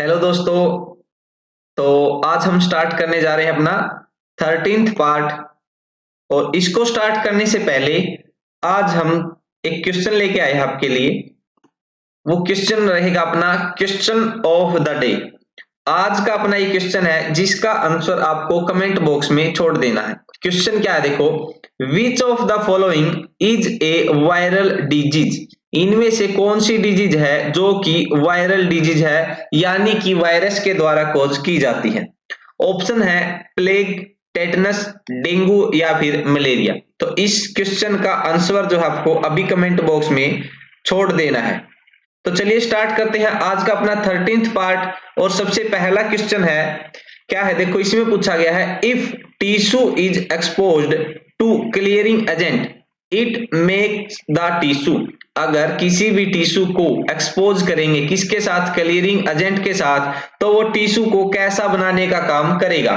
Hello दोस्तों। तो आज हम स्टार्ट करने जा रहे हैं अपना 13th पार्ट। और इसको स्टार्ट करने से पहले आज हम एक क्वेश्चन लेके आए हैं आपके लिए। वो क्वेश्चन रहेगा अपना क्वेश्चन ऑफ द डे। आज का अपना ये क्वेश्चन है जिसका आंसर आपको कमेंट बॉक्स में छोड़ देना है। क्वेश्चन क्या है देखो, विच of the following is a viral disease. इनमें से कौन सी डिजीज है जो कि वायरल डिजीज है, यानी कि वायरस के द्वारा कॉज की जाती है। ऑप्शन है प्लेग, टेटनस, डेंगू या फिर मलेरिया। तो इस क्वेश्चन का आंसर जो है आपको अभी कमेंट बॉक्स में छोड़ देना है। तो चलिए स्टार्ट करते हैं आज का अपना 13th पार्ट। और सबसे पहला क्वेश्चन है, क्या है देखो, इसमें पूछा गया है if tissue is exposed to clearing agent it makes the tissue. अगर किसी भी टिश्यू को एक्सपोज करेंगे किसके साथ, क्लियरिंग एजेंट के साथ, तो वो टिश्यू को कैसा बनाने का काम करेगा।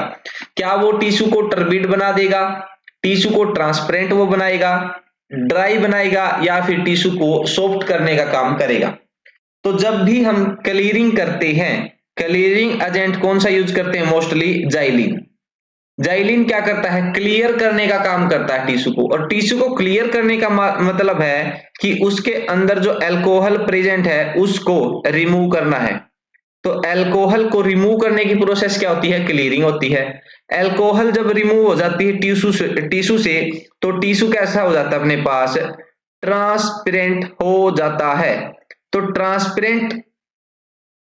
क्या वो टिश्यू को टर्बिड बना देगा, टिश्यू को ट्रांसपेरेंट वो बनाएगा, ड्राई बनाएगा, या फिर टिश्यू को सॉफ्ट करने का काम करेगा। तो जब भी हम क्लियरिंग करते हैं, क्लियरिंग एजेंट कौन सा यूज करते हैं, मोस्टली जाइलिन। जाइलिन क्या करता है, क्लियर करने का काम करता है टिश्यू को। और टिश्यू को क्लियर करने का मतलब है कि उसके अंदर जो अल्कोहल प्रेजेंट है उसको रिमूव करना है। तो अल्कोहल को रिमूव करने की प्रोसेस क्या होती है, क्लियरिंग होती है। अल्कोहल जब रिमूव हो जाती है टिश्यू से तो टिश्यू कैसा हो जाता है, अपने पास ट्रांसपेरेंट हो जाता है। तो ट्रांसपेरेंट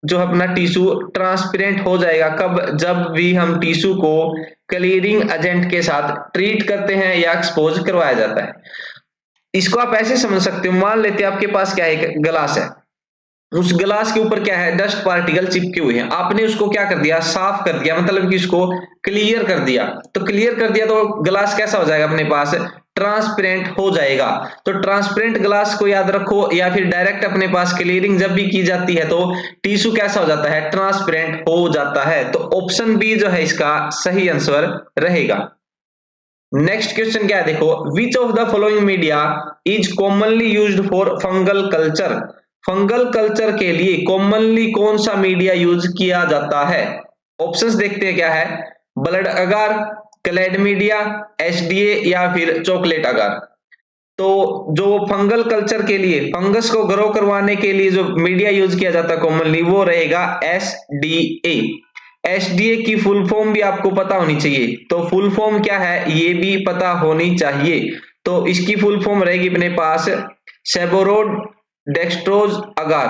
जो अपना टिश्यू ट्रांसपेरेंट हो जाएगा कब, जब भी हम टिश्यू को क्लियरिंग एजेंट के साथ ट्रीट करते हैं या एक्सपोज करवाया जाता है। इसको आप ऐसे समझ सकते हो, मान लेते हैं आपके पास क्या है, एक गिलास है, उस गिलास के ऊपर क्या है, डस्ट पार्टिकल चिपके हुए हैं। आपने उसको क्या कर दिया, साफ कर दिया, मतलब कि उसको क्लियर कर दिया। तो क्लियर कर दिया तो गिलास कैसा हो जाएगा, अपने पास ट्रांसपेरेंट हो जाएगा। तो ट्रांसपेरेंट ग्लास को याद रखो, या फिर डायरेक्ट अपने पास क्लियरिंग जब भी की जाती है तो टिश्यू कैसा हो जाता है, ट्रांसपेरेंट हो जाता है। तो ऑप्शन बी जो है इसका सही आंसर रहेगा। नेक्स्ट क्वेश्चन क्या है देखो, विच of the following media is commonly used for fungal culture. Fungal culture के लिए कॉमनली कौन सा मीडिया यूज किया जाता है। ऑप्शंस देखते हैं क्या है, ब्लड अगार, क्लैड मीडिया, एसडीए या फिर चॉकलेट अगार। तो जो फंगल कल्चर के लिए, फंगस को ग्रो करवाने के लिए जो मीडिया यूज किया जाता है कॉमनली, वो रहेगा एसडीए। एसडीए की फुल फॉर्म भी आपको पता होनी चाहिए। तो फुल फॉर्म क्या है ये भी पता होनी चाहिए। तो इसकी फुल फॉर्म रहेगी अपने पास सेबोरोड डेक्सट्रोज अगार।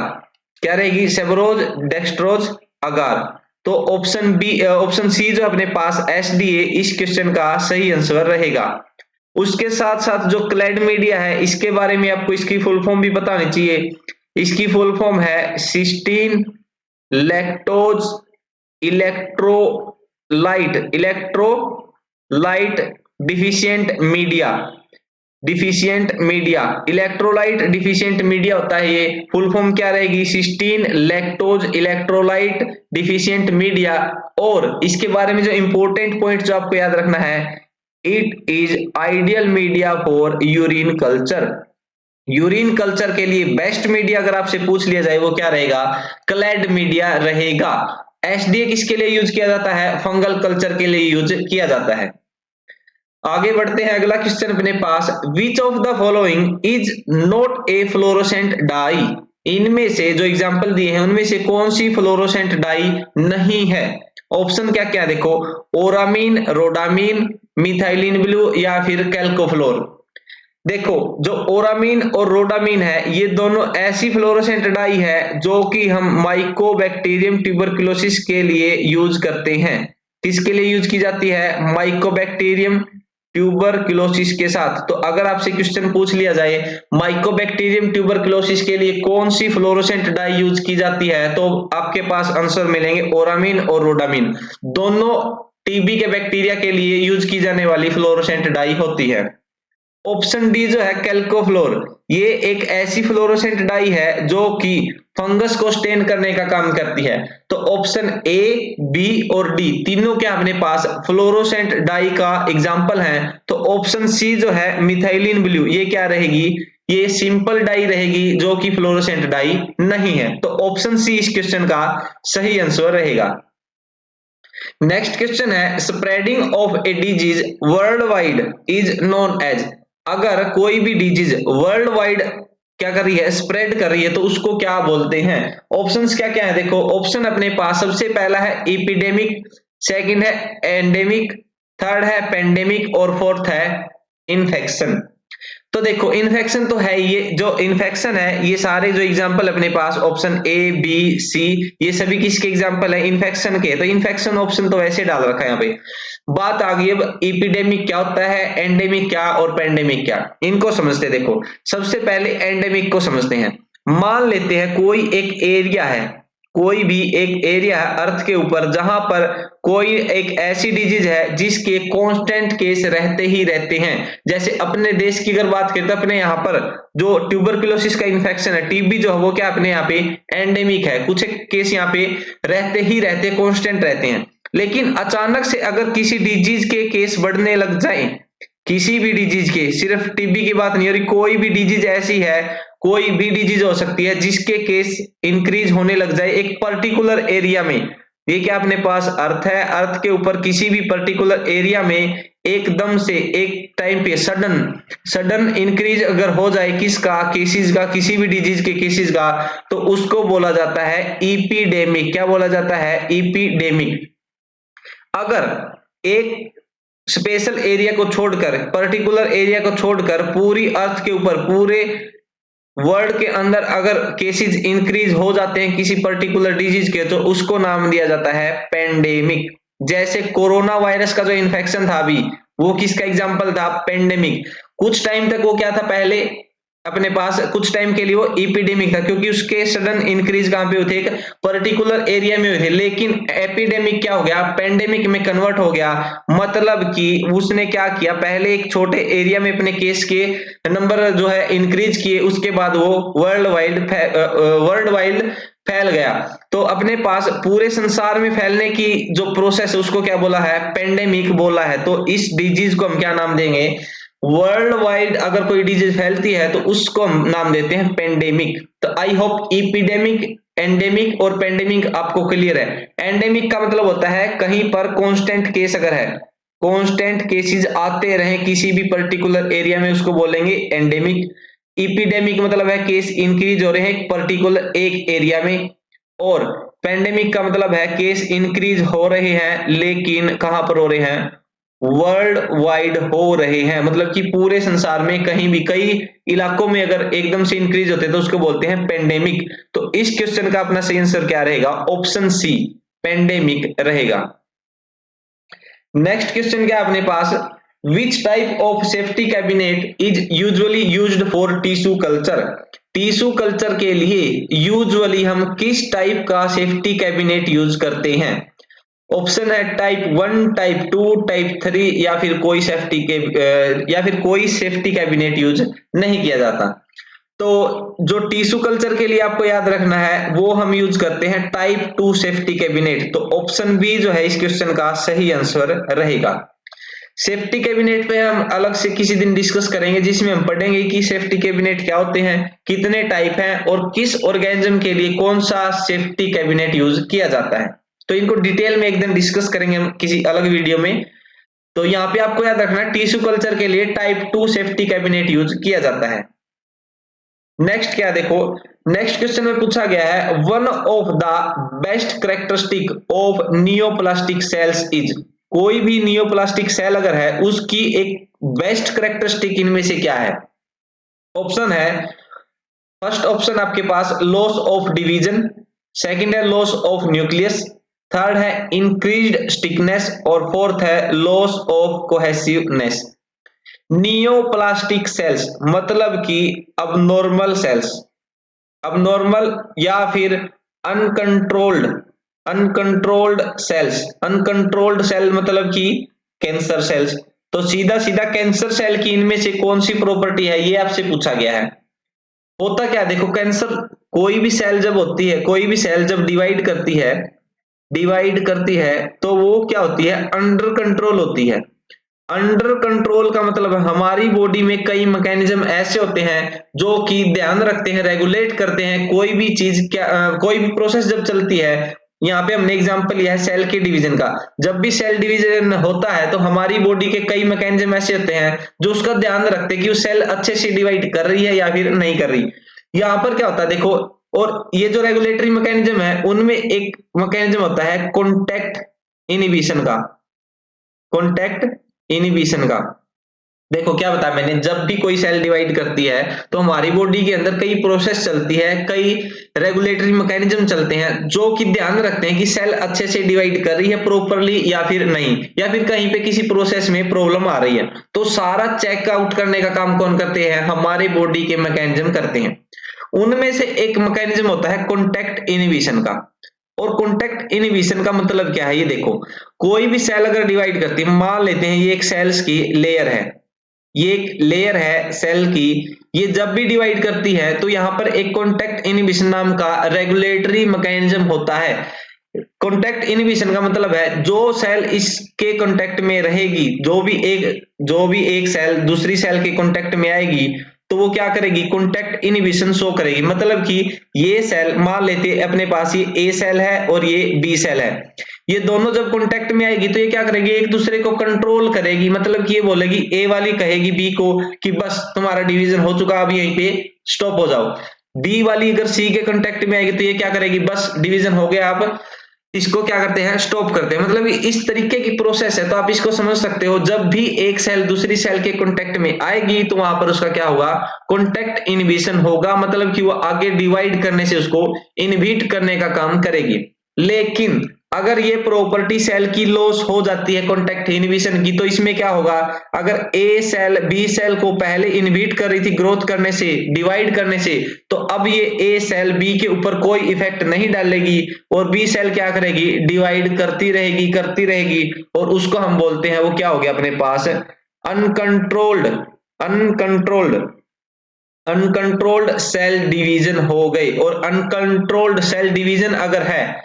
क्या रहेगी, सेबोरोज डेक्सट्रोज अगार। तो ऑप्शन बी, ऑप्शन सी जो अपने पास एसडीए इस क्वेश्चन का सही आंसर रहेगा। उसके साथ साथ जो क्लैड मीडिया है इसके बारे में आपको इसकी फुल फॉर्म भी पता होनी चाहिए। इसकी फुल फॉर्म है cystine lactose electrolyte deficient media electrolyte deficient media होता है ये। फुल फॉर्म क्या रहेगी, cystine lactose electrolyte deficient media. और इसके बारे में जो इंपॉर्टेंट पॉइंट जो आपको याद रखना है, it is ideal media for urine culture. Urine culture के लिए बेस्ट मीडिया अगर आपसे पूछ लिया जाए वो क्या रहेगा, क्लैड मीडिया रहेगा। एसडीए किसके लिए यूज किया जाता है, फंगल कल्चर के लिए यूज किया जाता है। आगे बढ़ते हैं, अगला क्वेश्चन अपने पास, which of the following is not a fluorescent dye. इनमें से जो एग्जांपल दिए हैं उनमें से कौन सी फ्लोरोसेंट डाई नहीं है। ऑप्शन क्या क्या देखो, ओरामीन, रोडामीन, मिथाइलिन ब्लू या फिर कैल्कोफ्लोर। देखो जो ओरामीन और रोडामीन है ये दोनों ऐसी फ्लोरोसेंट डाई है जो कि हम माइकोबैक्टीरियम ट्यूबरकुलोसिस के लिए यूज करते हैं। किसके लिए यूज की जाती है, माइकोबैक्टीरियम ट्यूबरकुलोसिस के साथ। तो अगर आपसे क्वेश्चन पूछ लिया जाए माइकोबैक्टीरियम ट्यूबरकुलोसिस के लिए कौन सी फ्लोरोसेंट डाई यूज की जाती है, तो आपके पास आंसर मिलेंगे ओरामीन और रोडामीन। दोनों टीबी के बैक्टीरिया के लिए यूज की जाने वाली फ्लोरोसेंट डाई होती है। ऑप्शन डी जो है कैल्कोफ्लोर, ये एक ऐसी फ्लोरोसेंट डाई है जो कि फंगस को स्टेन करने का काम करती है। तो ऑप्शन ए, बी और डी तीनों क्या अपने पास फ्लोरोसेंट डाई का एग्जांपल है। तो ऑप्शन सी जो है मिथाइलिन ब्लू, ये क्या रहेगी, ये सिंपल डाई रहेगी जो कि फ्लोरोसेंट डाई नहीं है। तो ऑप्शन सी इस क्वेश्चन का सही आंसर रहेगा। नेक्स्ट क्वेश्चन है spreading of a disease worldwide is known as. अगर कोई भी डिजीज वर्ल्ड वाइड क्या कर रही है, स्प्रेड कर रही है, तो उसको क्या बोलते हैं? ऑप्शंस क्या क्या है देखो, ऑप्शन अपने पास सबसे पहला है एपिडेमिक, सेकंड है एंडेमिक, थर्ड है पेंडेमिक और फोर्थ है इन्फेक्शन। तो देखो इन्फेक्शन तो है, ये जो इन्फेक्शन है ये सारे जो एग्जांपल अपने पास ऑप्शन ए बी सी ये सभी किसके एग्जांपल है? इन्फेक्शन के। तो इन्फेक्शन ऑप्शन तो वैसे डाल रखा है यहाँ पे। बात आ गई अब एपिडेमिक क्या होता है, एंडेमिक क्या और पेंडेमिक क्या, इनको समझते। देखो सबसे पहले एंडेमिक को समझते हैं। मान लेते हैं कोई एक एरिया है, कोई भी एक एरिया है अर्थ के ऊपर जहां पर कोई एक ऐसी डिजीज है जिसके कांस्टेंट केस रहते ही रहते हैं। जैसे अपने देश की अगर बात करें तो अपने यहाँ पर जो ट्यूबरकुलोसिस का इन्फेक्शन है, टीबी जो है वो क्या अपने यहाँ पे एंडेमिक है, कुछ केस यहाँ पे रहते ही रहते, कांस्टेंट रहते हैं। लेकिन अचानक से अगर किसी डिजीज के केस बढ़ने लग जाए, किसी भी डिजीज के, सिर्फ टीबी की बात नहीं हो रही, कोई भी डिजीज ऐसी है, कोई भी डिजीज हो सकती है जिसके केस इंक्रीज होने लग जाए एक पर्टिकुलर एरिया में। ये क्या अपने पास अर्थ है, अर्थ के ऊपर किसी भी पर्टिकुलर एरिया में एकदम से एक टाइम पे सडन इंक्रीज अगर हो जाए किसका, केसेस का, किसी भी डिजीज के केसेस का, तो उसको बोला जाता है इपीडेमिक। क्या बोला जाता है? इपीडेमिक। अगर एक स्पेशल एरिया को छोड़कर, पर्टिकुलर एरिया को छोड़कर पूरी अर्थ के ऊपर, पूरे वर्ल्ड के अंदर अगर केसेस इंक्रीज हो जाते हैं किसी पर्टिकुलर डिजीज के, तो उसको नाम दिया जाता है पेंडेमिक। जैसे कोरोना वायरस का जो इन्फेक्शन था अभी, वो किसका एग्जांपल था? पेंडेमिक। कुछ टाइम तक वो क्या था, पहले अपने पास कुछ टाइम के लिए वो एपिडेमिक था, क्योंकि उसके सडन इंक्रीज कहां पे हुए थे? एक पर्टिकुलर एरिया में हुए थे। लेकिन एपिडेमिक क्या हो गया? पेंडेमिक में कन्वर्ट हो गया। मतलब कि उसने क्या किया, पहले एक छोटे एरिया में अपने केस के नंबर जो है इंक्रीज किए, उसके बाद वो वर्ल्ड वाइड फैल गया। तो अपने पास पूरे संसार में फैलने की जो प्रोसेस है उसको क्या बोला है? पेंडेमिक बोला है। तो इस डिजीज को हम क्या नाम देंगे? वर्ल्ड वाइड अगर कोई डिजीज फैलती है तो उसको हम नाम देते हैं पेंडेमिक। तो आई होप इपिडेमिक, एंडेमिक और पेंडेमिक आपको क्लियर है। एंडेमिक का मतलब होता है कहीं पर कांस्टेंट केस अगर है, कांस्टेंट केसेस आते रहे किसी भी पर्टिकुलर एरिया में, उसको बोलेंगे एंडेमिक। इपिडेमिक मतलब है केस इंक्रीज हो रहे हैं एक पर्टिकुलर एक एरिया में, और पेंडेमिक का मतलब है केस इंक्रीज हो रहे हैं लेकिन कहां पर हो रहे हैं? वर्ल्ड वाइड हो रहे हैं। मतलब कि पूरे संसार में कहीं भी, कई इलाकों में अगर एकदम से इंक्रीज होते हैं तो उसको बोलते हैं पेंडेमिक। तो इस क्वेश्चन का अपना सही आंसर क्या रहेगा? ऑप्शन सी पेंडेमिक रहेगा। नेक्स्ट क्वेश्चन क्या अपने पास? Which type of safety cabinet is usually used for tissue culture. Tissue culture के लिए यूजुअली हम किस टाइप का सेफ्टी कैबिनेट यूज करते हैं? ऑप्शन है टाइप 1, टाइप 2, टाइप 3 या फिर कोई सेफ्टी कैबिनेट यूज नहीं किया जाता। तो जो टिश्यू कल्चर के लिए आपको याद रखना है वो हम यूज करते हैं टाइप 2 सेफ्टी कैबिनेट। तो ऑप्शन बी जो है इस क्वेश्चन का सही आंसर रहेगा। सेफ्टी कैबिनेट पे हम अलग से किसी दिन डिस्कस करेंगे, जिसमें हम पढ़ेंगे कि सेफ्टी कैबिनेट क्या होते हैं, कितने टाइप हैं और किस ऑर्गेनिज्म के लिए कौन सा सेफ्टी कैबिनेट यूज किया जाता है। तो इनको डिटेल में एक दिन डिस्कस करेंगे हम किसी अलग वीडियो में। तो यहाँ पे आपको याद रखना है टिश्यू कल्चर के लिए टाइप 2 सेफ्टी कैबिनेट यूज किया जाता है। नेक्स्ट क्या देखो, नेक्स्ट क्वेश्चन में पूछा गया है one of the best characteristic of neoplastic cells is. कोई भी नियोप्लास्टिक सेल अगर है उसकी एक बेस्ट कैरेक्टरिस्टिक इनमें से क्या है? ऑप्शन है, फर्स्ट ऑप्शन आपके पास लॉस ऑफ डिवीजन, सेकंड है लॉस ऑफ न्यूक्लियस, थर्ड है इंक्रीज्ड स्टिकनेस और फोर्थ है loss of cohesiveness. Neoplastic cells मतलब कि अबनॉर्मल सेल्स, अबनॉर्मल या फिर अनकंट्रोल्ड सेल्स। अनकंट्रोल्ड सेल मतलब कि कैंसर सेल्स। तो सीधा सीधा कैंसर सेल की इनमें से कौन सी प्रॉपर्टी है ये आपसे पूछा गया है। होता क्या देखो, कैंसर कोई भी सेल जब होती है, कोई भी सेल जब डिवाइड करती है तो वो क्या होती है? अंडर कंट्रोल होती है। अंडर कंट्रोल का मतलब है हमारी बॉडी में कई मैकेनिज्म ऐसे होते हैं जो कि ध्यान रखते हैं, रेगुलेट करते हैं कोई भी चीज क्या कोई भी प्रोसेस जब चलती है। यहाँ पे हमने एग्जांपल लिया है सेल के डिवीजन का। जब भी सेल डिवीजन होता है तो हमारी बॉडी के कई मैकेनिज्म ऐसे होते हैं जो उसका ध्यान रखते हैं कि वो सेल अच्छे से डिवाइड कर रही है या फिर नहीं कर रही। यहाँ पर क्या होता है देखो, और ये जो रेगुलेटरी मैकेनिज्म है उनमें एक मैकेनिज्म होता है कॉन्टैक्ट इनिबिशन का। कॉन्टैक्ट इनिबिशन का देखो क्या बताया मैंने, जब भी कोई सेल डिवाइड करती है तो हमारी बॉडी के अंदर कई प्रोसेस चलती है, कई रेगुलेटरी मैकेनिज्म चलते हैं जो कि ध्यान रखते हैं कि सेल अच्छे से डिवाइड कर रही है प्रॉपरली या फिर नहीं, या फिर कहीं पे किसी प्रोसेस में प्रॉब्लम आ रही है। तो सारा चेक आउट करने का काम कौन करते हैं, हमारे बॉडी के मैकेनिज्म करते हैं। उनमें से एक मैकेनिज्म होता है कॉन्टैक्ट इनिबिशन का। और कॉन्टैक्ट इनिबिशन का मतलब क्या है, ये देखो कोई भी सेल अगर डिवाइड करती है, मान लेते हैं ये एक सेल्स की लेयर है, ये एक लेयर है सेल की, ये जब भी डिवाइड करती है तो यहाँ पर एक कॉन्टैक्ट इनिबिशन नाम का रेगुलेटरी मैकेनिज्म होता है। कॉन्टैक्ट इनिबिशन का मतलब है जो सेल इसके कॉन्टैक्ट में रहेगी, जो भी एक सेल दूसरी सेल के कॉन्टैक्ट में आएगी तो वो क्या करेगी, कॉन्टैक्ट इनिबिशन शो करेगी। मतलब कि ये सेल मान लेते हैं अपने पास ये ए सेल है और ये बी सेल है, ये दोनों जब कॉन्टैक्ट में आएगी तो ये क्या करेगी, एक दूसरे को कंट्रोल करेगी। मतलब कि ये बोलेगी, ए वाली कहेगी बी को कि बस तुम्हारा डिवीजन हो चुका, अब यहीं पे स्टॉप हो जाओ। बी वाली अगर सी के कॉन्टैक्ट में आएगी तो ये क्या करेगी, बस डिवीजन हो गया, आप इसको क्या करते हैं, स्टॉप करते हैं। मतलब इस तरीके की प्रोसेस है। तो आप इसको समझ सकते हो, जब भी एक सेल दूसरी सेल के कॉन्टैक्ट में आएगी तो वहां पर उसका क्या होगा, कॉन्टैक्ट इनहिबिशन होगा। मतलब कि वो आगे डिवाइड करने से उसको इनहिबिट करने का काम करेगी। लेकिन अगर ये प्रॉपर्टी सेल की लॉस हो जाती है कॉन्टैक्ट इनहिबिशन की, तो इसमें क्या होगा, अगर ए सेल बी सेल को पहले इनहिबिट कर रही थी ग्रोथ करने से, डिवाइड करने से, तो अब ये ए सेल बी के ऊपर कोई इफेक्ट नहीं डालेगी और बी सेल क्या करेगी, डिवाइड करती रहेगी। और उसको हम बोलते हैं, वो क्या हो गया अपने पास, uncontrolled uncontrolled uncontrolled cell division हो गई। और अनकंट्रोल्ड सेल डिवीजन अगर है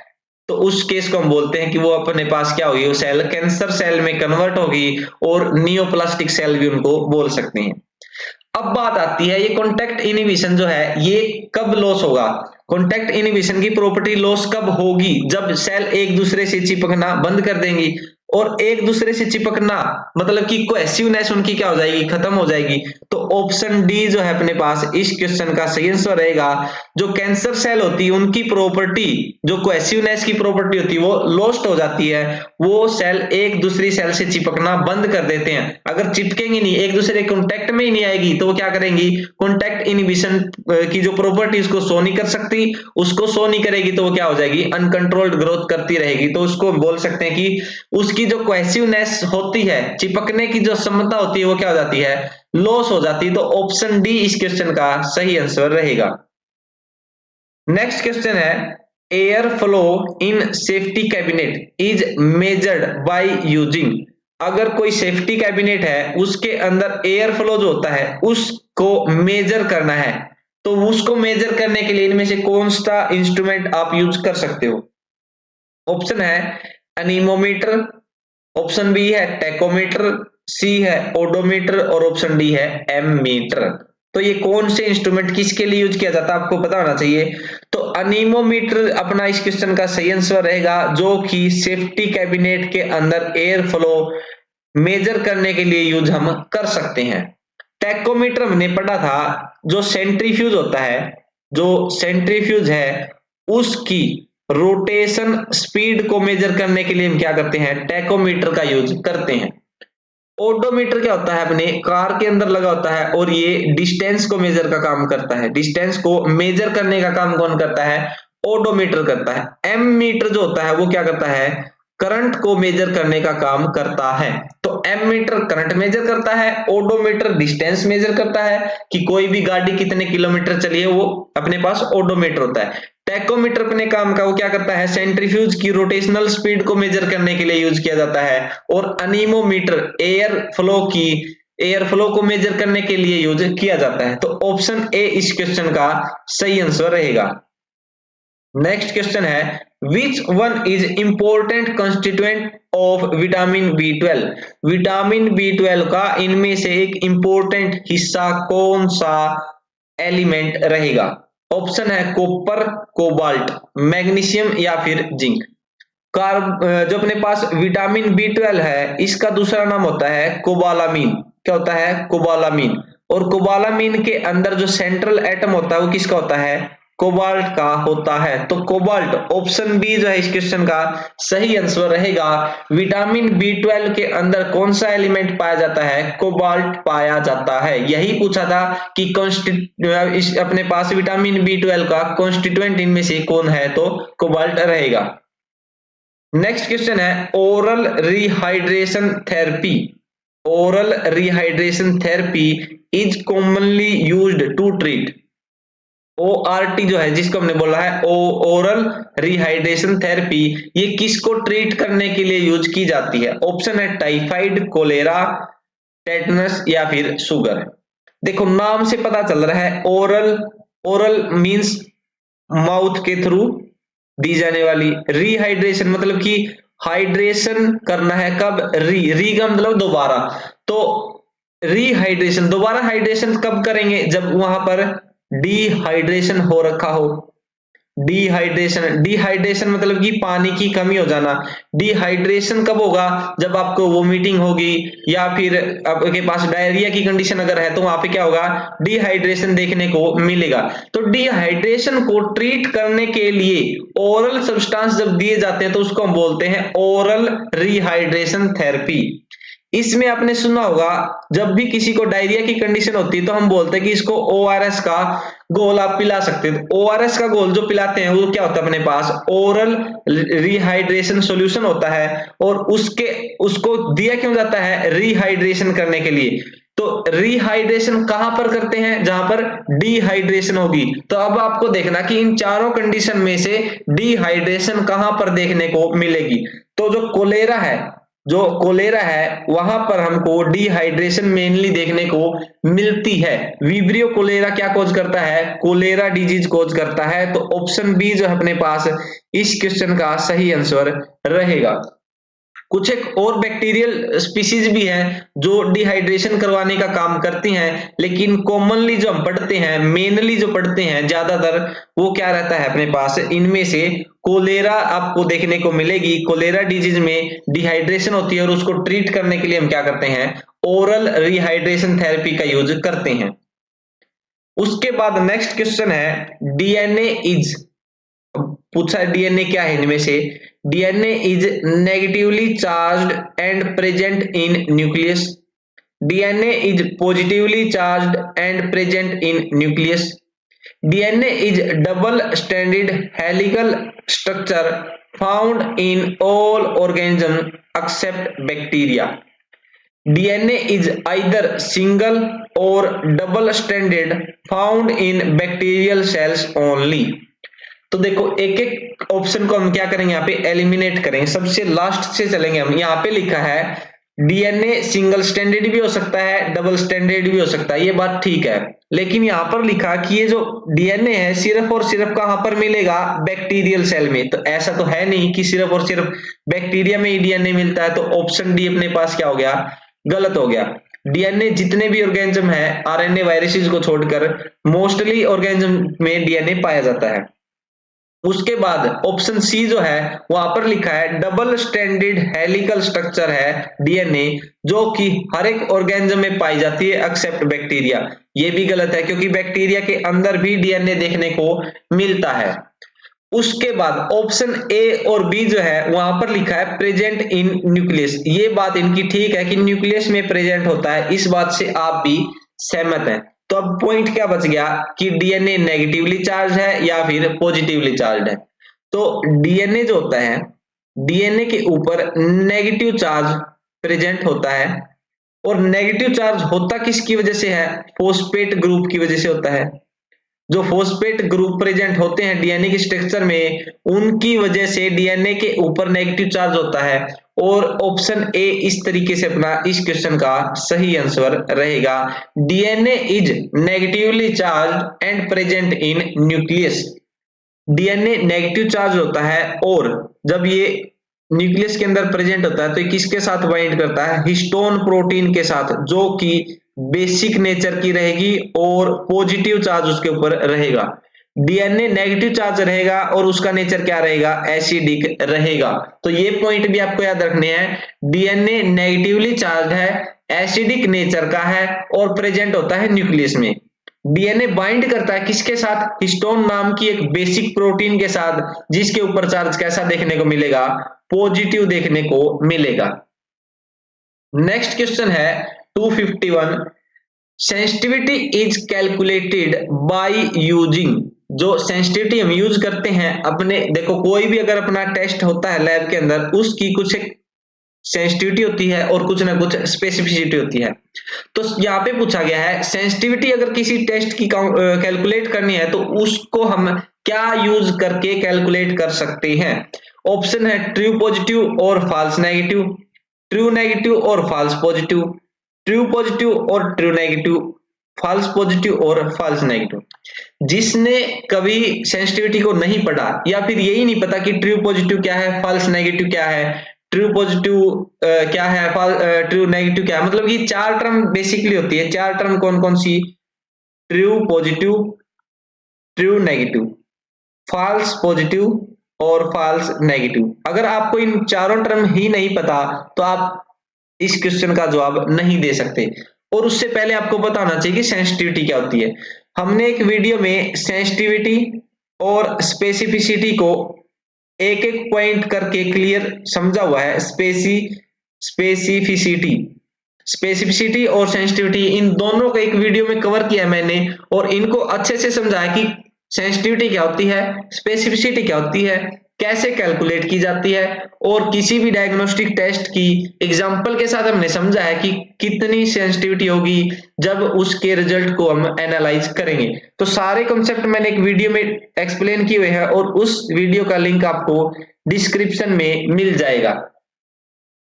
तो उस केस को हम बोलते हैं कि वो अपने पास क्या होगी, वो सेल कैंसर सेल में कन्वर्ट होगी, और नियोप्लास्टिक सेल भी उनको बोल सकते हैं। अब बात आती है, ये कॉन्टैक्ट इनहिबिशन जो है ये कब लॉस होगा। कॉन्टैक्ट इनहिबिशन की प्रॉपर्टी लॉस कब होगी, जब सेल एक दूसरे से चिपकना बंद कर देंगी। और एक दूसरे से चिपकना मतलब कि कोहेसिवनेस उनकी क्या हो जाएगी, खत्म हो जाएगी। तो ऑप्शन डी जो है अपने पास इस क्वेश्चन का सही आंसर रहेगा। जो कैंसर सेल होती है उनकी प्रॉपर्टी, जो कोहेसिवनेस की प्रॉपर्टी होती है वो लॉस्ट हो जाती है। वो सेल एक दूसरी सेल से चिपकना बंद कर देते हैं। अगर चिपकेंगे नहीं, एक दूसरे कॉन्टैक्ट में ही नहीं आएगी, तो वो क्या करेंगी, कॉन्टैक्ट इनहिबिशन की जो प्रॉपर्टी उसको शो नहीं कर सकती, उसको शो नहीं करेगी, तो वो क्या हो जाएगी, अनकंट्रोल्ड ग्रोथ करती रहेगी। तो उसको बोल सकते हैं कि उसकी जो कोहेसिवनेस होती है, चिपकने की जो क्षमता होती है, वो क्या हो जाती है, लॉस हो जाती है। तो ऑप्शन डी इस क्वेश्चन का सही आंसर रहेगा। नेक्स्ट क्वेश्चन है, air flow in safety cabinet is measured by using. अगर कोई सेफ्टी कैबिनेट है उसके अंदर एयर फ्लो जो होता है उसको मेजर करना है, तो उसको मेजर करने के लिए इनमें से कौन सा इंस्ट्रूमेंट आप यूज कर सकते हो। ऑप्शन है अनीमोमीटर, ऑप्शन बी है टैकोमीटर, सी है ओडोमीटर और ऑप्शन डी है एमीटर। तो ये कौन से इंस्ट्रूमेंट किसके लिए यूज किया जाता है आपको पता होना चाहिए। तो अनीमोमीटर अपना इस क्वेश्चन का सही आंसर रहेगा, जो कि सेफ्टी कैबिनेट के अंदर एयर फ्लो मेजर करने के लिए यूज हम कर सकते हैं। टैकोमीटर हमने पढ़ा था, जो सेंट्रीफ्यूज होता है, जो सेंट्रीफ्यूज है उसकी रोटेशन स्पीड को मेजर करने के लिए हम क्या करते हैं, टैकोमीटर का यूज करते हैं। ओडोमीटर क्या होता है, अपने कार के अंदर लगा होता है और ये डिस्टेंस को मेजर का काम करता है। डिस्टेंस को मेजर करने का काम कौन करता है, ओडोमीटर करता है। एम मीटर जो होता है वो क्या करता है, करंट को मेजर करने का काम करता है। तो एम मीटर करंट मेजर करता है, ओडोमीटर डिस्टेंस मेजर करता है कि कोई भी गाड़ी कितने किलोमीटर चली है, वो अपने पास ओडोमीटर होता है। टैकोमीटर अपने काम का वो क्या करता है, सेंट्रीफ्यूज की रोटेशनल स्पीड को मेजर करने के लिए यूज किया जाता है। और अनीमोमीटर एयर फ्लो को मेजर करने के लिए यूज किया जाता है। तो ऑप्शन ए इस क्वेश्चन का सही आंसर रहेगा। नेक्स्ट क्वेश्चन है which one is important constituent of vitamin B12। Vitamin B12 का इनमें से एक इंपॉर्टेंट हिस्सा कौन सा एलिमेंट रहेगा? ऑप्शन है कॉपर, कोबाल्ट, मैग्नीशियम या फिर जिंक। जो अपने पास विटामिन B12 है इसका दूसरा नाम होता है कोबालामीन। क्या होता है? कोबालामीन। और कोबालामीन के अंदर जो सेंट्रल एटम होता है वो किसका होता है? कोबाल्ट का होता है। तो कोबाल्ट, ऑप्शन बी जो है इस क्वेश्चन का सही आंसर रहेगा। विटामिन B12 के अंदर कौन सा एलिमेंट पाया जाता है? कोबाल्ट पाया जाता है। यही पूछा था कि अपने पास विटामिन B12 का कॉन्स्टिट्यूएंट इनमें से कौन है, तो कोबाल्ट रहेगा। नेक्स्ट क्वेश्चन है oral rehydration therapy. Oral rehydration therapy is commonly used to treat. ORT जो है जिसको हमने बोला है ओरल रिहाइड्रेशन थेरेपी, ये किसको ट्रीट करने के लिए यूज की जाती है? ऑप्शन है टाइफाइड, कोलेरा, टेटनस या फिर शुगर। देखो नाम से पता चल रहा है ओरल, ओरल मींस माउथ के थ्रू दी जाने वाली, रिहाइड्रेशन मतलब कि हाइड्रेशन करना है कब? री का मतलब दोबारा, तो रिहाइड्रेशन दोबारा हाइड्रेशन कब करेंगे? जब वहां पर डिहाइड्रेशन हो रखा हो। डिहाइड्रेशन, डिहाइड्रेशन मतलब कि पानी की कमी हो जाना। डिहाइड्रेशन कब होगा? जब आपको वोमिटिंग होगी या फिर आपके पास डायरिया की कंडीशन अगर है तो वहां पे क्या होगा? डिहाइड्रेशन देखने को मिलेगा। तो डिहाइड्रेशन को ट्रीट करने के लिए ओरल सब्सटेंस जब दिए जाते हैं तो उसको हम बोलते हैं ओरल रिहाइड्रेशन थेरेपी। इसमें आपने सुना होगा जब भी किसी को डायरिया की कंडीशन होती है तो हम बोलते हैं कि इसको ORS का घोल आप पिला सकते हो। ORS का घोल जो पिलाते हैं वो क्या होता है अपने पास? ओरल रिहाइड्रेशन सॉल्यूशन होता है। और उसको दिया क्यों जाता है? रिहाइड्रेशन करने के लिए। तो रिहाइड्रेशन कहां पर करते हैं? जहां पर डिहाइड्रेशन होगी। तो अब आपको देखना कि इन चारों कंडीशन में से डिहाइड्रेशन कहां पर देखने को मिलेगी। तो जो कोलेरा है वहां पर हमको डिहाइड्रेशन मेनली देखने को मिलती है। विब्रियो कोलेरा क्या कॉज करता है? कोलेरा डिजीज कॉज करता है। तो ऑप्शन बी जो है अपने पास इस क्वेश्चन का सही आंसर रहेगा। कुछ एक और बैक्टीरियल स्पीसीज भी हैं जो डिहाइड्रेशन करवाने का काम करती हैं, लेकिन कॉमनली जो हम पढ़ते हैं, मेनली जो पढ़ते हैं ज्यादातर, वो क्या रहता है अपने पास? इनमें से कोलेरा आपको देखने को मिलेगी। कोलेरा डिजीज में डिहाइड्रेशन होती है और उसको ट्रीट करने के लिए हम क्या करते हैं? ओरल रिहाइड्रेशन थेरेपी का यूज करते हैं। उसके बाद नेक्स्ट क्वेश्चन है डीएनए इज, पूछा है डीएनए क्या है इनमें से? DNA is negatively charged and present in nucleus. DNA is positively charged and present in nucleus. DNA is double stranded helical structure found in all organism except bacteria. DNA is either single और double stranded found in bacterial cells only. तो देखो एक एक option को हम क्या करेंगे? यहाँ पे एलिमिनेट करेंगे। सबसे लास्ट से चलेंगे हम। यहाँ पे लिखा है डीएनए सिंगल स्टैंडर्ड भी हो सकता है, डबल स्टैंडर्ड भी हो सकता है, ये बात ठीक है। लेकिन यहाँ पर लिखा कि ये जो डीएनए है सिर्फ और सिर्फ कहां पर मिलेगा? बैक्टीरियल सेल में। तो ऐसा तो है नहीं कि सिर्फ और सिर्फ बैक्टीरिया में ही डीएनए मिलता है। तो ऑप्शन डी अपने पास क्या हो गया? गलत हो गया। डीएनए जितने भी ऑर्गेनिज्म है, आरएनए वायरसेस को छोड़कर मोस्टली ऑर्गेनिज्म में डीएनए पाया जाता है। उसके बाद ऑप्शन सी जो है वहां पर लिखा है डबल स्ट्रैंडेड हेलिकल स्ट्रक्चर है डीएनए, जो कि हर एक ऑर्गेनिज्म में पाई जाती है एक्सेप्ट बैक्टीरिया। ये भी गलत है क्योंकि बैक्टीरिया के अंदर भी डीएनए देखने को मिलता है। उसके बाद ऑप्शन ए और बी जो है वहां पर लिखा है प्रेजेंट इन न्यूक्लियस। ये बात इनकी ठीक है कि न्यूक्लियस में प्रेजेंट होता है, इस बात से आप भी सहमत हैं। तो अब पॉइंट क्या बच गया कि डीएनए नेगेटिवली चार्ज है या फिर पॉजिटिवली चार्ज है। तो डीएनए जो होता है, डीएनए के ऊपर नेगेटिव चार्ज प्रेजेंट होता है। और नेगेटिव चार्ज होता किसकी वजह से है? फॉस्फेट ग्रुप की वजह से होता है। जो फॉस्फेट ग्रुप प्रेजेंट होते हैं डीएनए के स्ट्रक्चर में, उनकी वजह से डीएनए के ऊपर नेगेटिव चार्ज होता है। और ऑप्शन ए इस तरीके से अपना इस क्वेश्चन का सही आंसर रहेगा। DNA is negatively charge and present in nucleus. DNA negative charge होता है और जब ये न्यूक्लियस के अंदर प्रेजेंट होता है तो ये किसके साथ बाइंड करता है, हिस्टोन प्रोटीन के साथ, जो कि बेसिक नेचर की रहेगी और पॉजिटिव चार्ज उसके ऊपर रहेगा। डीएनए नेगेटिव चार्ज रहेगा और उसका नेचर क्या रहेगा, एसिडिक रहेगा। तो ये पॉइंट भी आपको याद रखने हैं। डीएनए नेगेटिवली चार्ज है, एसिडिक नेचर का है और प्रेजेंट होता है न्यूक्लियस में। डीएनए बाइंड करता है किसके साथ, हिस्टोन नाम की एक बेसिक प्रोटीन के साथ, जिसके ऊपर चार्ज कैसा देखने को मिलेगा, पॉजिटिव देखने को मिलेगा। नेक्स्ट क्वेश्चन है 251, sensitivity is calculated by using. जो सेंसिटिविटी हम यूज करते हैं अपने, देखो कोई भी अगर अपना टेस्ट होता है लैब के अंदर, उसकी कुछ एक सेंसिटिविटी होती है और कुछ ना कुछ स्पेसिफिसिटी होती है। तो यहाँ पे पूछा गया है सेंसिटिविटी अगर किसी टेस्ट की कैलकुलेट करनी है तो उसको हम क्या यूज करके कैलकुलेट कर सकते हैं। ऑप्शन है ट्रू पॉजिटिव और फॉल्स नेगेटिव, ट्रू नेगेटिव और फॉल्स पॉजिटिव, ट्रू पॉजिटिव और ट्रू नेगेटिव, फॉल्स पॉजिटिव और फॉल्स नेगेटिव। जिसने कभी सेंसिटिविटी को नहीं पढ़ा या फिर यही नहीं पता कि ट्रू पॉजिटिव क्या है, फॉल्स नेगेटिव क्या है, ट्रू पॉजिटिव क्या है, ट्रू नेगेटिव क्या है, मतलब ये चार टर्म बेसिकली होती है। चार टर्म कौन कौन सी, true positive, true negative, false positive और फॉल्स नेगेटिव। अगर आपको इन चारों टर्म ही नहीं पता तो आप इस क्वेश्चन का जवाब नहीं दे सकते। और उससे पहले आपको पता होना चाहिए कि सेंसिटिविटी क्या होती है। हमने एक वीडियो में सेंसिटिविटी और स्पेसिफिसिटी को एक एक पॉइंट करके क्लियर समझा हुआ है। स्पेसिफिसिटी और सेंसिटिविटी इन दोनों को एक वीडियो में कवर किया है मैंने, और इनको अच्छे से समझाया कि सेंसिटिविटी क्या होती है, स्पेसिफिसिटी क्या होती है, कैसे कैलकुलेट की जाती है, और किसी भी डायग्नोस्टिक टेस्ट की एग्जांपल के साथ हमने समझा है कि कितनी सेंसिटिविटी होगी जब उसके रिजल्ट को हम एनालाइज करेंगे। तो सारे कॉन्सेप्ट मैंने एक वीडियो में एक्सप्लेन किए हुए हैं और उस वीडियो का लिंक आपको डिस्क्रिप्शन में मिल जाएगा।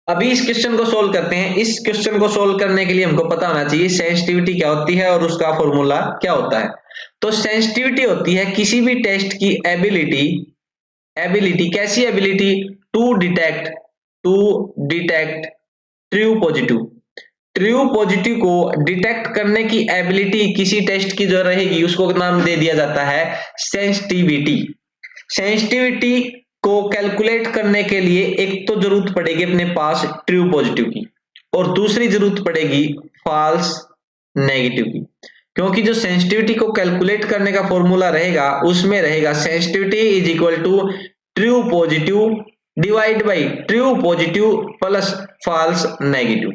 अभी इस क्वेश्चन को सोल्व करते हैं। इस क्वेश्चन को सोल्व करने के लिए हमको पता होना चाहिए सेंसिटिविटी क्या होती है और उसका फॉर्मूला क्या होता है। तो सेंसिटिविटी होती है किसी भी टेस्ट की एबिलिटी कैसी ability, to detect true positive को डिटेक्ट करने की एबिलिटी किसी टेस्ट की जो रहेगी उसको नाम दे दिया जाता है सेंसिटिविटी। सेंसिटिविटी को कैलकुलेट करने के लिए एक तो जरूरत पड़ेगी अपने पास ट्रू पॉजिटिव की और दूसरी जरूरत पड़ेगी फॉल्स नेगेटिव की, क्योंकि जो सेंसिटिविटी को कैलकुलेट करने का फॉर्मूला रहेगा उसमें रहेगा sensitivity is equal to true positive divide by true positive plus false negative.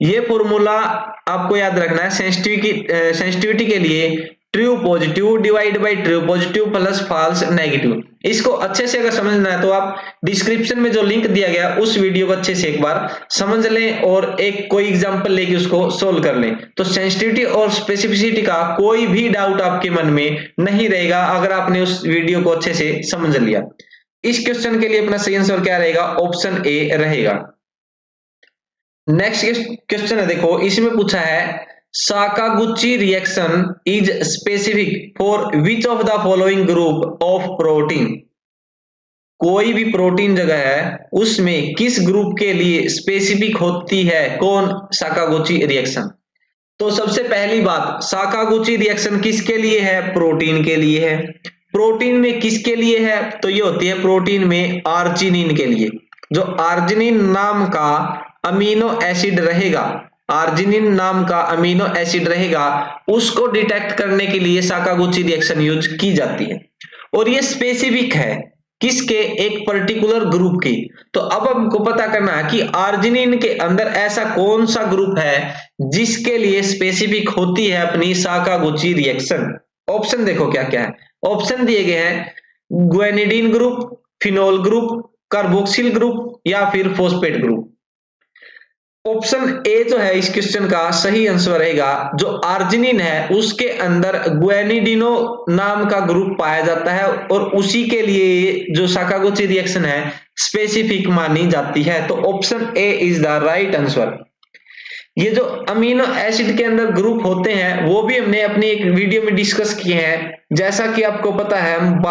ये फॉर्मूला आपको याद रखना है सेंसिटिविटी के लिए, true positive divide by true positive plus false negative. इसको अच्छे से अगर समझना है तो आप डिस्क्रिप्शन में जो लिंक दिया गया उस वीडियो को अच्छे से एक बार समझ लें और एक कोई एग्जांपल लेके उसको सोल्व कर लें। तो सेंसिटिविटी और स्पेसिफिसिटी का कोई भी डाउट आपके मन में नहीं रहेगा अगर आपने उस वीडियो को अच्छे से समझ लिया। इस क्वेश्चन के लिए अपना सही आंसर क्या रहेगा, ऑप्शन ए रहेगा। नेक्स्ट क्वेश्चन है, देखो इसमें पूछा है Sakaguchi reaction is specific for which of the following group of protein. कोई भी प्रोटीन जगह है उसमें किस ग्रुप के लिए स्पेसिफिक होती है कौन, साकागुची रिएक्शन। तो सबसे पहली बात, साकागुची रिएक्शन किसके लिए है, प्रोटीन के लिए है। प्रोटीन में किसके लिए है, तो ये होती है प्रोटीन में आर्जिनिन के लिए। जो आर्जिनिन नाम का अमीनो एसिड रहेगा, आर्जिनिन नाम का अमीनो एसिड रहेगा, उसको डिटेक्ट करने के लिए साकागुची रिएक्शन यूज की जाती है। और ये स्पेसिफिक है किसके, एक पर्टिकुलर ग्रुप की। तो अब हमको पता करना है कि आर्जिनिन के अंदर ऐसा कौन सा ग्रुप है जिसके लिए स्पेसिफिक होती है अपनी साकागुची रिएक्शन। ऑप्शन देखो क्या क्या है, ऑप्शन दिए गए हैं guanidine group, phenol group, carboxyl group या फिर फॉस्फेट ग्रुप। ऑप्शन ए जो है इस क्वेश्चन का सही आंसर रहेगा। जो आर्जिनिन है उसके अंदर ग्वेनिडिनो नाम का ग्रुप पाया जाता है और उसी के लिए जो साकागुची रिएक्शन है स्पेसिफिक मानी जाती है। तो option A is the right answer. ये जो अमीनो एसिड के अंदर ग्रुप होते हैं वो भी हमने अपनी एक वीडियो में डिस्कस किए हैं। जैसा कि आपको पता है, हम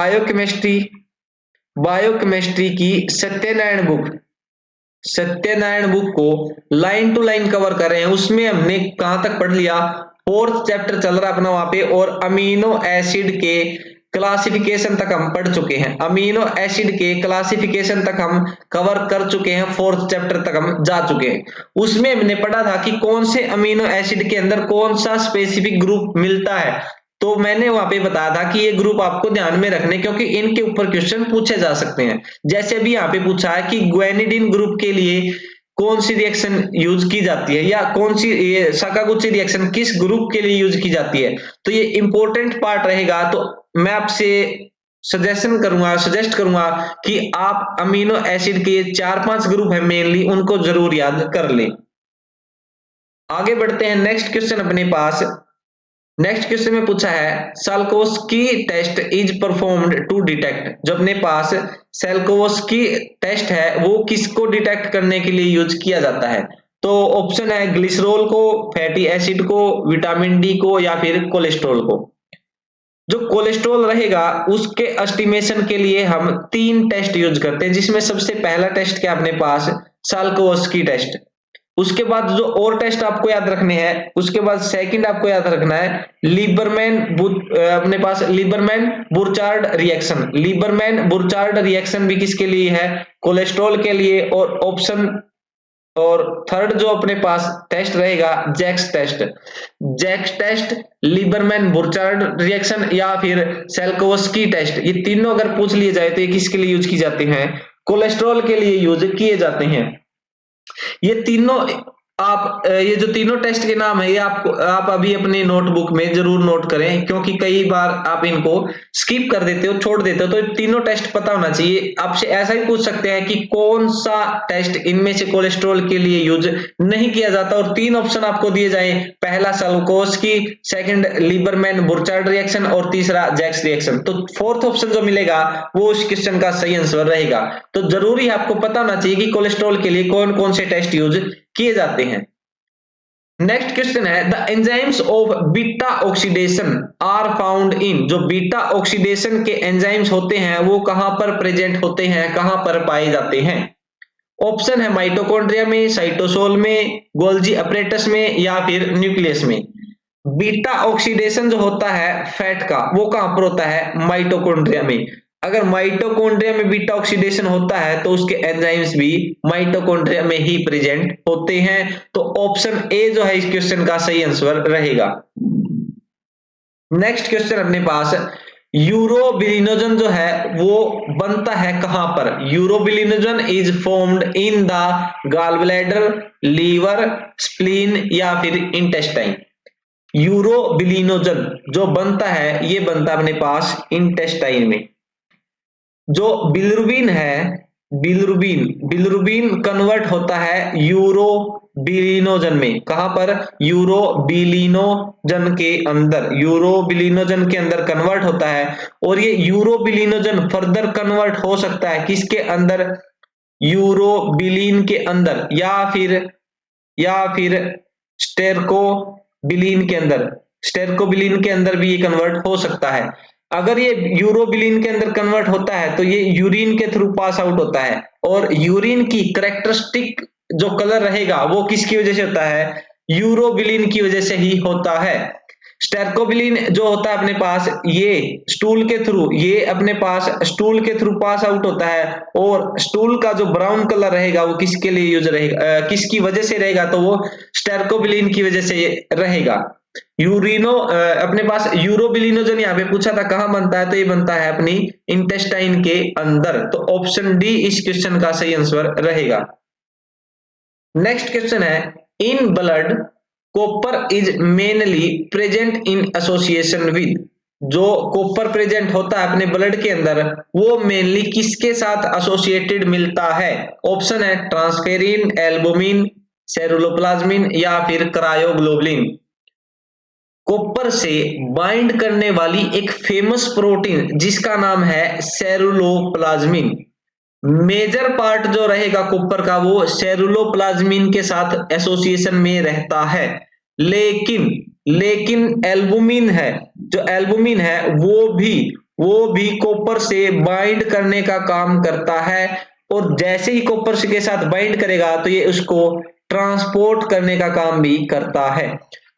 बायोकेमिस्ट्री की सत्यनारायण बुक को लाइन टू लाइन कवर कर रहे हैं। उसमें हमने कहां तक पढ़ लिया, 4th चैप्टर चल रहा है अपना वहां पे, और अमीनो एसिड के क्लासिफिकेशन तक हम पढ़ चुके हैं। अमीनो एसिड के क्लासिफिकेशन तक हम कवर कर चुके हैं, 4th चैप्टर तक हम जा चुके हैं। उसमें हमने पढ़ा था कि कौन से अमीनो एसिड के अंदर कौन सा स्पेसिफिक ग्रुप मिलता है। तो मैंने वहां पे बताया था कि ये ग्रुप आपको ध्यान में रखने, क्योंकि इनके ऊपर क्वेश्चन पूछे जा सकते हैं। जैसे अभी यहाँ पे पूछा है कि ग्वेनिडीन ग्रुप के लिए कौन सी रिएक्शन यूज की जाती है, या कौन सी ये साकागुची रिएक्शन किस ग्रुप के लिए यूज की जाती है। तो ये इंपॉर्टेंट पार्ट रहेगा। तो मैं आपसे सजेस्ट करूंगा कि आप अमीनो एसिड के 4-5 ग्रुप है मेनली, उनको जरूर याद कर लें। आगे बढ़ते हैं, नेक्स्ट क्वेश्चन अपने पास। नेक्स्ट क्वेश्चन में पूछा है Salkowski test is performed to detect. जो अपने पास साल्कोवस्की टेस्ट है वो किसको डिटेक्ट करने के लिए यूज किया जाता है। तो ऑप्शन है ग्लिसरॉल को, फैटी एसिड को, विटामिन डी को, या फिर कोलेस्ट्रॉल को। जो कोलेस्ट्रॉल रहेगा उसके एस्टिमेशन के लिए हम 3 टेस्ट यूज करते हैं, जिसमें सबसे पहला टेस्ट क्या अपने पास साल्कोवस्की टेस्ट। उसके बाद जो और टेस्ट आपको याद रखने हैं, उसके बाद सेकंड आपको याद रखना है अपने पास लीबरमैन बुर्चार्ड रिएक्शन। लीबरमैन बुर्चार्ड रिएक्शन भी किसके लिए है, कोलेस्ट्रॉल के लिए। और थर्ड जो अपने पास टेस्ट रहेगा जैक्स टेस्ट, लीबरमैन बुर्चार्ड रिएक्शन, या फिर सेल्कोवस्की टेस्ट। ये तीनों अगर पूछ लिए जाए तो ये किसके लिए यूज की जाते हैं, कोलेस्ट्रॉल के लिए यूज किए जाते हैं। ये तीनों ये जो तीनों टेस्ट के नाम है ये आप अभी अपने नोटबुक में जरूर नोट करें, क्योंकि कई बार आप इनको स्किप कर देते हो, छोड़ देते हो। तो तीनों टेस्ट पता होना चाहिए। आपसे ऐसा ही पूछ सकते हैं कि कौन सा टेस्ट इनमें से कोलेस्ट्रॉल के लिए यूज नहीं किया जाता, और 3 ऑप्शन आपको दिए जाए, पहला साल्कोवस्की, सेकंड लीबरमैन बुर्चार्ड रिएक्शन, और तीसरा जैक्स रिएक्शन। तो 4th ऑप्शन जो मिलेगा वो उस क्वेश्चन का सही आंसर रहेगा। तो जरूरी आपको पता होना चाहिए कि कोलेस्ट्रॉल के लिए कौन कौन से टेस्ट यूज किए जाते हैं। नेक्स्ट क्वेश्चन है the enzymes of beta oxidation are found in. जो बीटा ऑक्सीडेशन के एंजाइम्स होते हैं वो कहां पर प्रेजेंट होते हैं, कहां पर पाए जाते हैं। ऑप्शन है माइटोकॉन्ड्रिया में, साइटोसोल में, गोल्जी अपरेटस में, या फिर न्यूक्लियस में। बीटा ऑक्सीडेशन जो होता है फैट का वो कहां पर होता है, माइटोकॉन्ड्रिया में। अगर माइटोकॉन्ड्रिया में बीटा ऑक्सीडेशन होता है तो उसके एंजाइम्स भी माइटोकॉन्ड्रिया में ही प्रेजेंट होते हैं। तो ऑप्शन ए जो है इस क्वेश्चन का सही आंसर रहेगा। नेक्स्ट क्वेश्चन अपने पास, यूरोबिलिनोजन जो है वो बनता है कहां पर। Urobilinogen is formed in the gall bladder, liver, spleen, या फिर इंटेस्टाइन। यूरोबिलिनोजन जो बनता है ये बनता है अपने पास इंटेस्टाइन में। जो बिलिरुबिन है, बिलिरुबिन कन्वर्ट होता है यूरोबिलिनोजन में। कहां पर, यूरोबिलिनोजन के अंदर कन्वर्ट होता है। और ये यूरोबिलिनोजन फर्दर कन्वर्ट हो सकता है किसके अंदर, यूरोबिलिन के अंदर, या फिर स्टेरकोबिलिन के अंदर भी ये कन्वर्ट हो सकता है। अगर ये यूरोबिलिन के अंदर कन्वर्ट होता है तो ये यूरिन के थ्रू पास आउट होता है, और यूरिन की कैरेक्टरिस्टिक जो कलर रहेगा वो किसकी वजह से होता है, यूरोबिलिन की वजह से ही होता है। स्टेरकोबिलिन जो होता है अपने पास ये स्टूल के थ्रू पास आउट होता है, और स्टूल का जो ब्राउन कलर रहेगा वो किसके लिए यूज रहेगा, किसकी वजह से रहेगा, तो वो स्टेरकोबिलिन की वजह से रहेगा। अपने पास यूरोबिलिनोजन यहाँ पे पूछा था कहां बनता है, तो ये बनता है अपनी इंटेस्टाइन के अंदर। तो ऑप्शन डी इस क्वेश्चन का सही आंसर रहेगा। नेक्स्ट क्वेश्चन है in blood copper is mainly present in association with. जो कॉपर प्रेजेंट होता है अपने ब्लड के अंदर वो मेनली किसके साथ एसोसिएटेड मिलता है। ऑप्शन है ट्रांसफेरिन, एल्बुमिन, सेरुलोप्लाज्मिन, या फिर क्रायोग्लोबुलिन। कॉपर से बाइंड करने वाली एक फेमस प्रोटीन जिसका नाम है सेरुलोप्लाज्मिन। मेजर पार्ट जो रहेगा कॉपर का वो सेरुलोप्लाज्मिन के साथ एसोसिएशन में रहता है, लेकिन लेकिन एल्बुमिन है, जो एल्बुमिन है वो भी कॉपर से बाइंड करने का काम करता है, और जैसे ही कॉपर के साथ बाइंड करेगा तो ये उसको ट्रांसपोर्ट करने का काम भी करता है।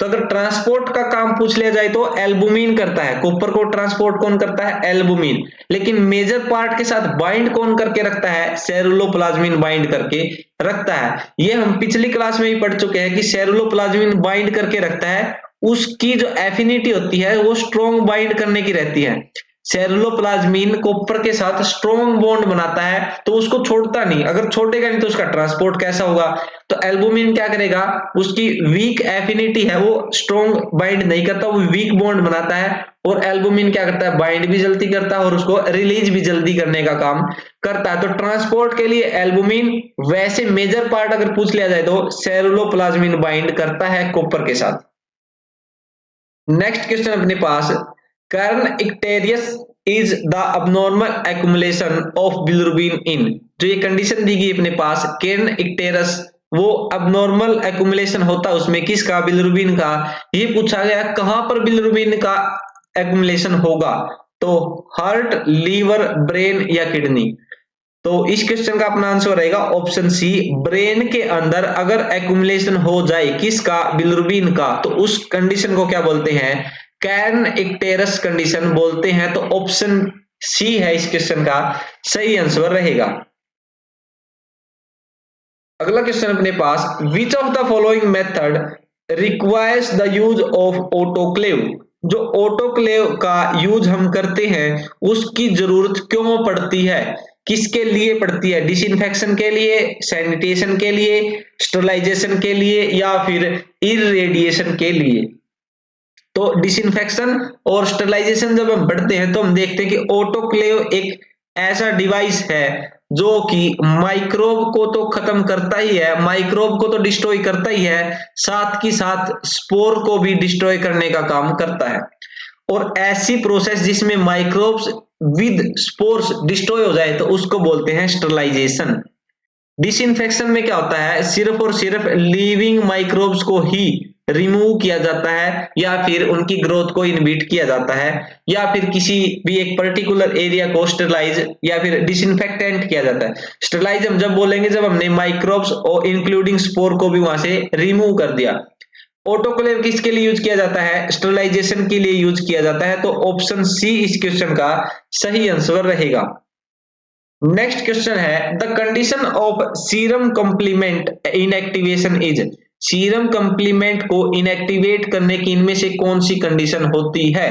तो अगर ट्रांसपोर्ट का काम पूछ लिया जाए तो एल्बुमिन करता है, कॉपर को ट्रांसपोर्ट कौन करता है? एल्बुमिन। लेकिन मेजर पार्ट के साथ बाइंड कौन करके रखता है? सेरुलोप्लाज्मिन बाइंड करके रखता है। ये हम पिछली क्लास में ही पढ़ चुके हैं कि सेरुलोप्लाज्मिन बाइंड करके रखता है, उसकी जो एफिनिटी होती है वो स्ट्रॉन्ग बाइंड करने की रहती है। सेरुलोप्लाज्मिन कॉपर के साथ स्ट्रॉन्ग बॉन्ड बनाता है तो उसको छोड़ता नहीं, अगर छोड़ेगा नहीं तो उसका ट्रांसपोर्ट कैसा होगा? तो एल्बुमिन क्या करेगा, उसकी वीक एफिनिटी है, वो स्ट्रॉन्ग बाइंड नहीं करता, वो वीक बॉन्ड बनाता है, और एल्बुमिन क्या करता है? बाइंड भी जल्दी करता है और उसको रिलीज भी जल्दी करने का काम करता है। तो ट्रांसपोर्ट के लिए एल्बुमिन, वैसे मेजर पार्ट अगर पूछ लिया जाए तो सेरुलोप्लाज्मिन बाइंड करता है कॉपर के साथ। नेक्स्ट क्वेश्चन अपने पास, kernicterus is the abnormal accumulation of bilirubin in, जो ये कंडीशन दी गई अपने पास, कर्न इक्टेरस वो अबनॉर्मल एक्युमुलेशन होता है उसमें किसका? बिलिरुबिन का। ये पूछा गया कहां पर बिलिरुबिन का एक्युमुलेशन होगा, तो हार्ट, लीवर, ब्रेन या किडनी। तो इस क्वेश्चन का अपना आंसर रहेगा ऑप्शन सी, ब्रेन के अंदर अगर एक्युमुलेशन हो जाए किसका? बिलिरुबिन का, तो उस कंडीशन को क्या बोलते हैं? कैर्न इक्टेरस कंडीशन बोलते हैं। तो ऑप्शन सी है इस क्वेश्चन का सही आंसर रहेगा। अगला क्वेश्चन अपने पास, which of the following method requires the use of autoclave, जो ऑटोक्लेव का यूज हम करते हैं उसकी जरूरत क्यों पड़ती है? किसके लिए पड़ती है? डिसइंफेक्शन के लिए, सैनिटेशन के लिए, स्टरलाइजेशन के लिए या फिर इरेडिएशन के लिए? तो डिसइंफेक्शन और स्टरलाइजेशन जब हम पढ़ते हैं तो हम देखते हैं कि ऑटोक्लेव एक ऐसा डिवाइस है जो कि माइक्रोब को तो खत्म करता ही है, माइक्रोब को तो डिस्ट्रॉय करता ही है, साथ ही साथ स्पोर को भी डिस्ट्रॉय करने का काम करता है। और ऐसी प्रोसेस जिसमें माइक्रोब्स विद स्पोर्स डिस्ट्रॉय हो जाए तो उसको बोलते हैं स्टरलाइजेशन। डिसइंफेक्शन में क्या होता है? सिर्फ और सिर्फ लिविंग माइक्रोब्स को ही रिमूव किया जाता है, या फिर उनकी ग्रोथ को इनहिबिट किया जाता है, या फिर किसी भी एक पर्टिकुलर एरिया को स्टरलाइज या फिर डिसइंफेक्टेंट किया जाता है। स्टरलाइज हम जब बोलेंगे जब हमने माइक्रोब्स और इंक्लूडिंग स्पोर को भी वहां से रिमूव कर दिया। ऑटोक्लेव किसके लिए यूज किया जाता है? स्टरलाइजेशन के लिए यूज किया जाता है। तो ऑप्शन सी इस क्वेश्चन का सही आंसर रहेगा। नेक्स्ट क्वेश्चन है, the condition of serum complement inactivation is, serum complement को इनएक्टिवेट करने की इनमें से कौन सी कंडीशन होती है?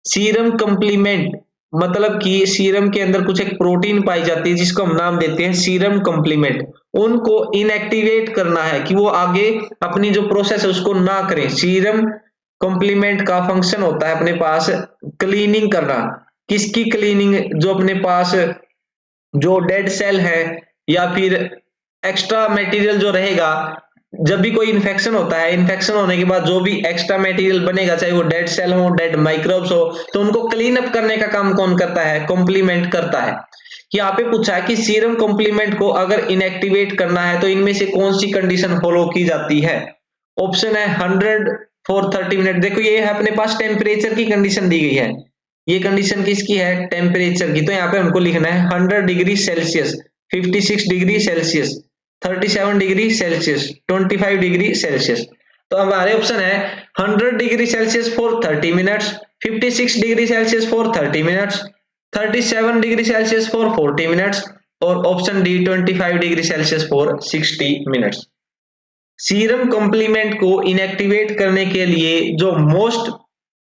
सीरम कंप्लीमेंट मतलब कि सीरम के अंदर कुछ एक प्रोटीन पाई जाती है जिसको हम नाम देते हैं सीरम कंप्लीमेंट, उनको इनएक्टिवेट करना है कि वो आगे अपनी जो प्रोसेस है उसको ना करें। सीरम कंप्लीमेंट का फंक्शन होता है अपने पास क्लीनिंग करना। किसकी क्लीनिंग? जो अपने पास जो डेड सेल है या फिर एक्स्ट्रा मटेरियल जो रहेगा, जब भी कोई इन्फेक्शन होता है, इन्फेक्शन होने के बाद जो भी एक्स्ट्रा मटेरियल बनेगा, चाहे वो डेड सेल हो, डेड माइक्रोब्स हो, तो उनको क्लीन अप करने का काम कौन करता है? कॉम्प्लीमेंट करता है। यहाँ पे पूछा है कि सीरम कॉम्प्लीमेंट को अगर इनएक्टिवेट करना है तो इनमें से कौन सी कंडीशन फॉलो की जाती है? ऑप्शन है 100 फॉर 30 मिनट। देखो ये है अपने पास टेम्परेचर की कंडीशन दी गई है, ये कंडीशन किसकी है? टेम्परेचर की। तो यहाँ पे हमको लिखना है 100 degree Celsius, 56 degree Celsius, 37 degree Celsius, 25 degree Celsius. तो हमारे ऑप्शन है 100 degree Celsius for 30 minutes, 56 degree Celsius for 30 minutes, 37 degree Celsius for 40 minutes, और option D 25 degree Celsius for 60 minutes. Serum complement को इनएक्टिवेट करने के लिए जो मोस्ट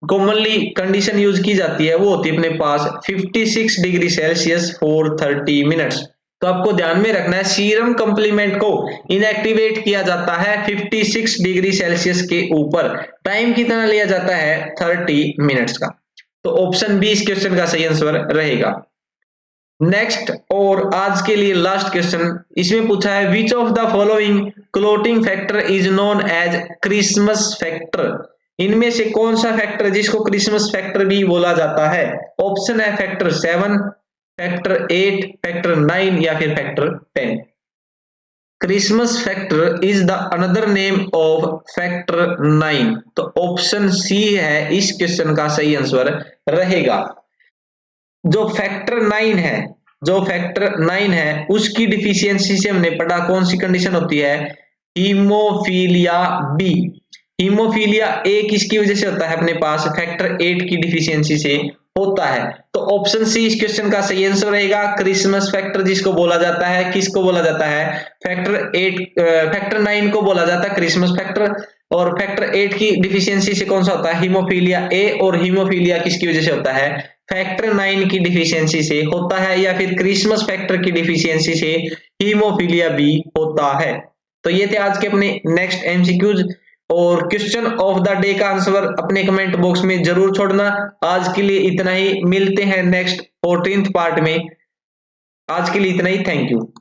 कॉमनली कंडीशन यूज की जाती है वो होती है अपने पास 56 डिग्री सेल्सियस फॉर 30 मिनट्स। तो आपको ध्यान में रखना है सीरम कॉम्प्लीमेंट को इनएक्टिवेट किया जाता है 56 डिग्री सेल्सियस के ऊपर। टाइम कितना लिया जाता है? 30 मिनट्स का। तो ऑप्शन बी इस क्वेश्चन का सही आंसर रहेगा। नेक्स्ट और आज के लिए लास्ट क्वेश्चन, इसमें पूछा है which of the following clotting factor is known as Christmas factor, इनमें से कौन सा फैक्टर जिसको क्रिसमस फैक्टर भी बोला जाता है? ऑप्शन है फैक्टर 7, फैक्टर 8, फैक्टर 9 या फिर factor 10। Christmas factor is the another name of factor 9। तो ऑप्शन सी है इस क्वेश्चन का सही आंसर रहेगा। जो फैक्टर 9 है, जो फैक्टर 9 है उसकी डिफिशियंसी से हमने पढ़ा कौन सी कंडीशन होती है, हीमोफीलिया बी। हीमोफीलिया ए किसकी वजह से होता है अपने पास, फैक्टर 8 की डिफिशियंसी से होता है। तो ऑप्शन सी इस क्वेश्चन का सही आंसर रहेगा। क्रिसमस फैक्टर जिसको बोला जाता है, किसको बोला जाता है, फैक्टर 8, फैक्टर 9 को बोला जाता है क्रिसमस फैक्टर। और फैक्टर 8 की डिफिशियंसी से कौन सा होता है, हीमोफीलिया ए। और हीमोफीलिया किसकी वजह से होता है, फैक्टर 9 की डिफिशियंसी से होता है, या फिर क्रिसमस फैक्टर की डिफिशियंसी से हीमोफीलिया बी होता है। तो ये थे आज के अपने नेक्स्ट एमसीक्यूज। और क्वेश्चन ऑफ द डे का आंसर अपने कमेंट बॉक्स में जरूर छोड़ना। आज के लिए इतना ही, मिलते हैं नेक्स्ट 14th पार्ट में। आज के लिए इतना ही, थैंक यू।